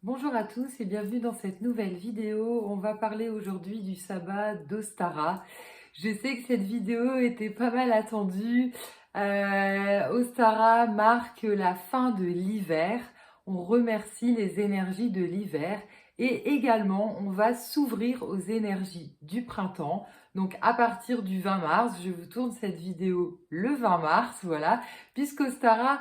Bonjour à tous et bienvenue dans cette nouvelle vidéo. On va parler aujourd'hui du sabbat d'Ostara. Je sais que cette vidéo était pas mal attendue. Ostara marque la fin de l'hiver. On remercie les énergies de l'hiver et également on va s'ouvrir aux énergies du printemps. Donc à partir du 20 mars, je vous tourne cette vidéo le 20 mars, voilà, puisqu'Ostara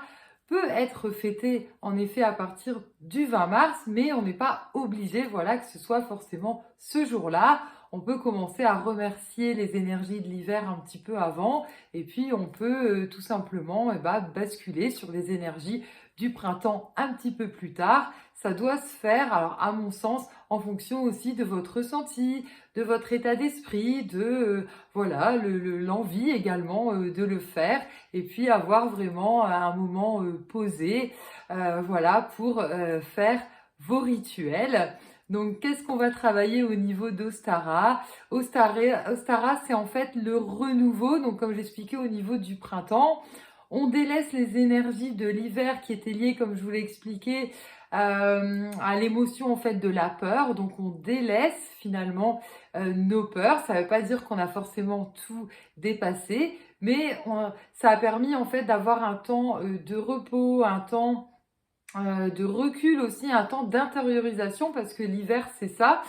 peut être fêté en effet à partir du 20 mars, mais on n'est pas obligé, voilà, que ce soit forcément ce jour-là. On peut commencer à remercier les énergies de l'hiver un petit peu avant, et puis on peut tout simplement basculer sur les énergies du printemps un petit peu plus tard. Ça doit se faire, alors à mon sens, en fonction aussi de votre ressenti, de votre état d'esprit, de voilà l'envie également de le faire et puis avoir vraiment un moment posé, voilà, pour faire vos rituels. Donc, qu'est-ce qu'on va travailler au niveau d'Ostara? Ostara, c'est en fait le renouveau. Donc, comme j'expliquais au niveau du printemps, on délaisse les énergies de l'hiver qui étaient liées, comme je vous l'ai expliqué, à l'émotion en fait de la peur. Donc, on délaisse finalement nos peurs. Ça ne veut pas dire qu'on a forcément tout dépassé, mais ça a permis en fait d'avoir un temps de repos, un temps de recul aussi, un temps d'intériorisation parce que l'hiver c'est ça,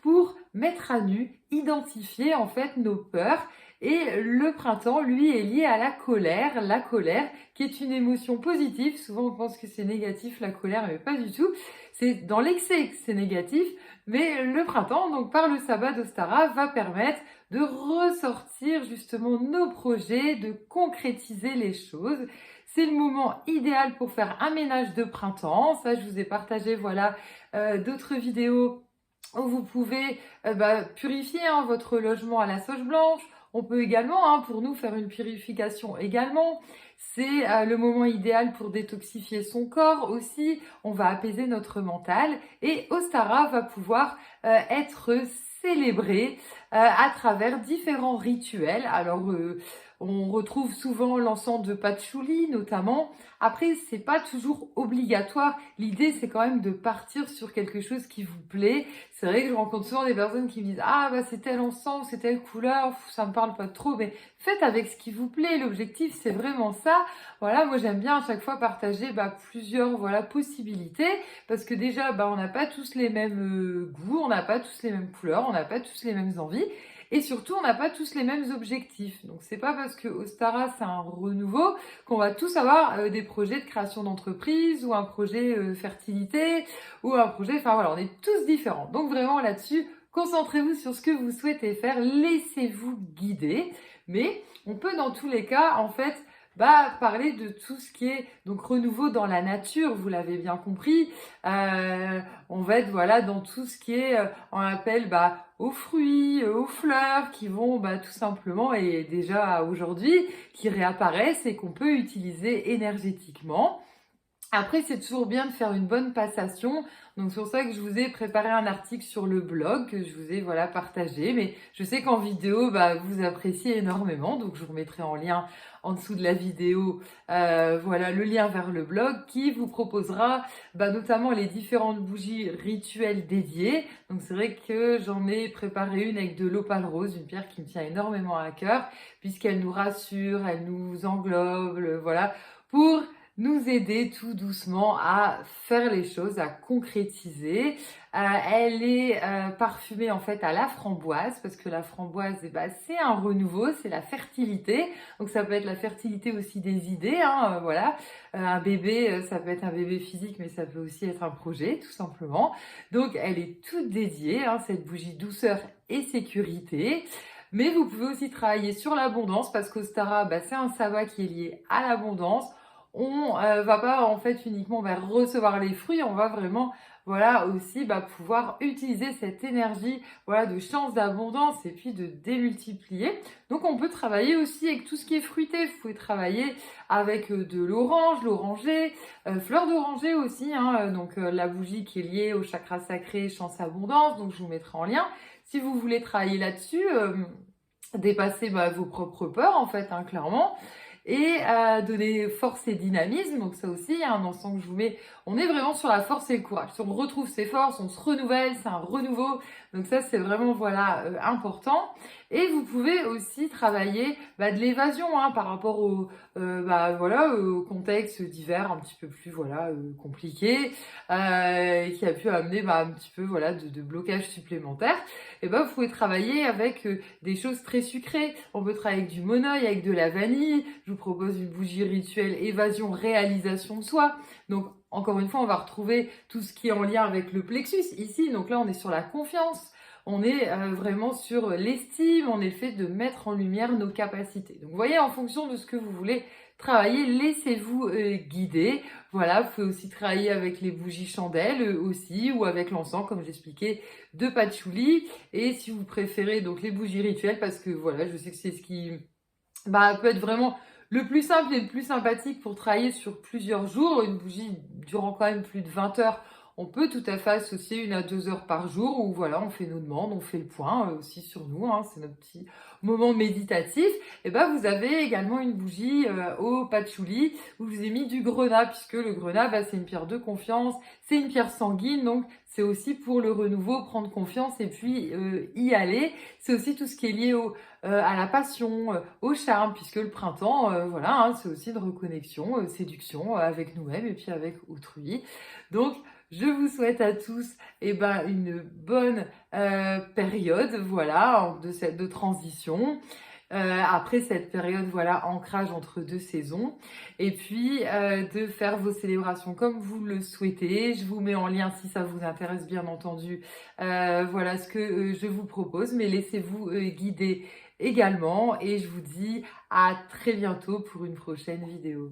pour mettre à nu, identifier en fait nos peurs. Et le printemps, lui, est lié à la colère qui est une émotion positive. Souvent on pense que c'est négatif la colère, mais pas du tout. C'est dans l'excès que c'est négatif, mais le printemps, donc par le sabbat d'Ostara, va permettre de ressortir justement nos projets, de concrétiser les choses. C'est le moment idéal pour faire un ménage de printemps. Ça, je vous ai partagé, voilà, d'autres vidéos où vous pouvez purifier votre logement à la sauge blanche. On peut également, pour nous, faire une purification également. C'est le moment idéal pour détoxifier son corps aussi. On va apaiser notre mental. Et Ostara va pouvoir être célébré à travers différents rituels. Alors, on retrouve souvent l'encens de patchouli notamment. Après, c'est pas toujours obligatoire. L'idée, c'est quand même de partir sur quelque chose qui vous plaît. C'est vrai que je rencontre souvent des personnes qui me disent ah bah c'est tel encens, c'est telle couleur, ça me parle pas trop. Mais faites avec ce qui vous plaît. L'objectif, c'est vraiment ça. Voilà, moi j'aime bien à chaque fois partager plusieurs possibilités parce que déjà on n'a pas tous les mêmes goûts, on n'a pas tous les mêmes couleurs, on n'a pas tous les mêmes envies. Et surtout, on n'a pas tous les mêmes objectifs. Donc, c'est pas parce que Ostara, c'est un renouveau qu'on va tous avoir des projets de création d'entreprise ou un projet fertilité ou un projet... Enfin, voilà, on est tous différents. Donc, vraiment, là-dessus, concentrez-vous sur ce que vous souhaitez faire. Laissez-vous guider. Mais on peut, dans tous les cas, en fait, parler de tout ce qui est donc renouveau dans la nature, vous l'avez bien compris. On va être voilà dans tout ce qui est on appelle aux fruits, aux fleurs qui vont tout simplement et déjà aujourd'hui qui réapparaissent et qu'on peut utiliser énergétiquement. Après, c'est toujours bien de faire une bonne passation. Donc, c'est pour ça que je vous ai préparé un article sur le blog que je vous ai partagé. Mais je sais qu'en vidéo, vous appréciez énormément. Donc, je vous remettrai en lien en dessous de la vidéo, voilà, le lien vers le blog qui vous proposera notamment les différentes bougies rituelles dédiées. Donc, c'est vrai que j'en ai préparé une avec de l'opale rose, une pierre qui me tient énormément à cœur puisqu'elle nous rassure, elle nous englobe, voilà, pour nous aider tout doucement à faire les choses, à concrétiser. Elle est parfumée en fait à la framboise parce que la framboise, c'est un renouveau, c'est la fertilité. Donc ça peut être la fertilité aussi des idées, voilà. Un bébé, ça peut être un bébé physique, mais ça peut aussi être un projet, tout simplement. Donc elle est toute dédiée, cette bougie douceur et sécurité. Mais vous pouvez aussi travailler sur l'abondance parce qu'Ostara, c'est un sabbat qui est lié à l'abondance. On va pas en fait uniquement recevoir les fruits, on va vraiment voilà aussi pouvoir utiliser cette énergie voilà de chance d'abondance et puis de démultiplier. Donc on peut travailler aussi avec tout ce qui est fruité. Vous pouvez travailler avec de l'orange, l'oranger, fleur d'oranger aussi, donc la bougie qui est liée au chakra sacré, chance abondance. Donc je vous mettrai en lien. Si vous voulez travailler là-dessus, dépasser vos propres peurs en fait, clairement. et donner force et dynamisme. Donc ça aussi, il y a un encens que je vous mets. On est vraiment sur la force et le courage. Si on retrouve ses forces, on se renouvelle, c'est un renouveau. Donc ça, c'est vraiment voilà important. Et vous pouvez aussi travailler de l'évasion par rapport au contexte d'hiver un petit peu plus compliqué, qui a pu amener un petit peu de blocage supplémentaire. Et vous pouvez travailler avec des choses très sucrées. On peut travailler avec du monoeil, avec de la vanille. Je vous propose une bougie rituelle évasion, réalisation de soi. Donc encore une fois, on va retrouver tout ce qui est en lien avec le plexus ici. Donc là, on est sur la confiance. On est vraiment sur l'estime, on est le fait de mettre en lumière nos capacités. Donc vous voyez, en fonction de ce que vous voulez travailler, laissez-vous guider. Voilà, vous pouvez aussi travailler avec les bougies chandelles aussi, ou avec l'encens, comme j'expliquais, de patchouli. Et si vous préférez donc les bougies rituelles, parce que voilà, je sais que c'est ce qui peut être vraiment le plus simple et le plus sympathique pour travailler sur plusieurs jours. Une bougie durant quand même plus de 20 heures, on peut tout à fait associer 1 à 2 heures par jour où voilà, on fait nos demandes, on fait le point aussi sur nous, c'est notre petit moment méditatif. Et vous avez également une bougie au patchouli où je vous ai mis du grenat, puisque le grenat, c'est une pierre de confiance, c'est une pierre sanguine, donc c'est aussi pour le renouveau, prendre confiance et puis y aller. C'est aussi tout ce qui est lié à la passion, au charme, puisque le printemps, c'est aussi une reconnexion, séduction avec nous-mêmes et puis avec autrui. Donc, je vous souhaite à tous une bonne période de transition. Après cette période ancrage entre deux saisons, et puis de faire vos célébrations comme vous le souhaitez. Je vous mets en lien si ça vous intéresse, bien entendu, voilà ce que je vous propose, mais laissez-vous guider également, et je vous dis à très bientôt pour une prochaine vidéo.